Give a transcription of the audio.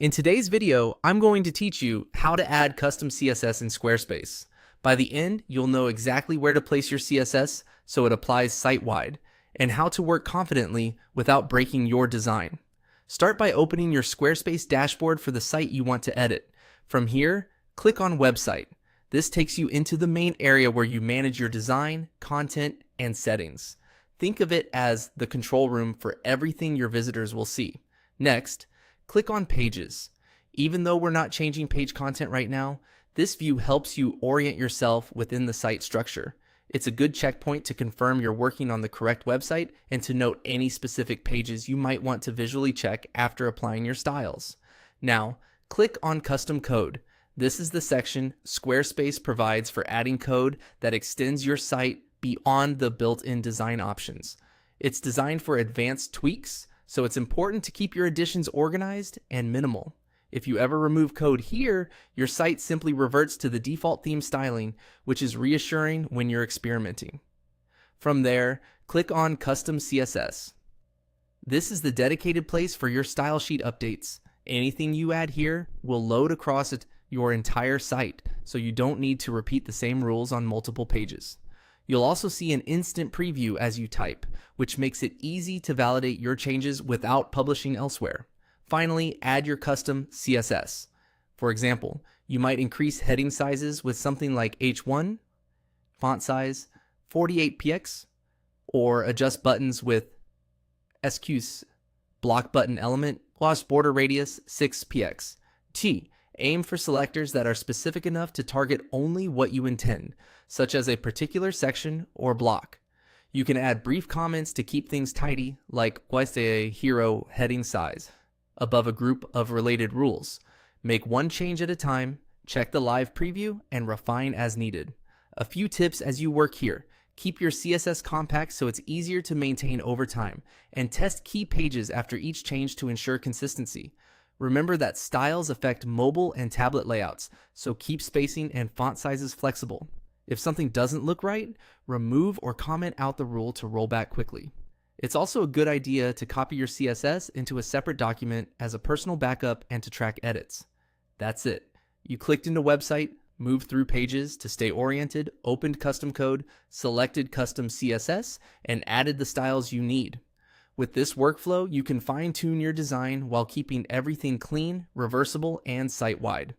In today's video, I'm going to teach you how to add custom CSS in Squarespace. By the end, you'll know exactly where to place your CSS so it applies site-wide, and how to work confidently without breaking your design. Start by opening your Squarespace dashboard for the site you want to edit. From here, click on Website. This takes you into the main area where you manage your design, content, and settings. Think of it as the control room for everything your visitors will see. Next, click on Pages. Even though we're not changing page content right now, this view helps you orient yourself within the site structure. It's a good checkpoint to confirm you're working on the correct website and to note any specific pages you might want to visually check after applying your styles. Now, click on Custom Code. This is the section Squarespace provides for adding code that extends your site beyond the built-in design options. It's designed for advanced tweaks, so it's important to keep your additions organized and minimal. If you ever remove code here, your site simply reverts to the default theme styling, which is reassuring when you're experimenting. From there, click on Custom CSS. This is the dedicated place for your style sheet updates. Anything you add here will load across your entire site, so you don't need to repeat the same rules on multiple pages. You'll also see an instant preview as you type, which makes it easy to validate your changes without publishing elsewhere. Finally, add your custom CSS. For example, you might increase heading sizes with something like H1, font size 48px, or adjust buttons with SQs, block button element, gloss border radius 6px. Aim for selectors that are specific enough to target only what you intend, such as a particular section or block. You can add brief comments to keep things tidy, like "Queste hero heading size," above a group of related rules. Make one change at a time, check the live preview, and refine as needed. A few tips as you work here. Keep your CSS compact so it's easier to maintain over time, and test key pages after each change to ensure consistency. Remember that styles affect mobile and tablet layouts, so keep spacing and font sizes flexible. If something doesn't look right, remove or comment out the rule to roll back quickly. It's also a good idea to copy your CSS into a separate document as a personal backup and to track edits. That's it. You clicked into Website, moved through pages to stay oriented, opened custom code, selected custom CSS, and added the styles you need. With this workflow, you can fine-tune your design while keeping everything clean, reversible, and site-wide.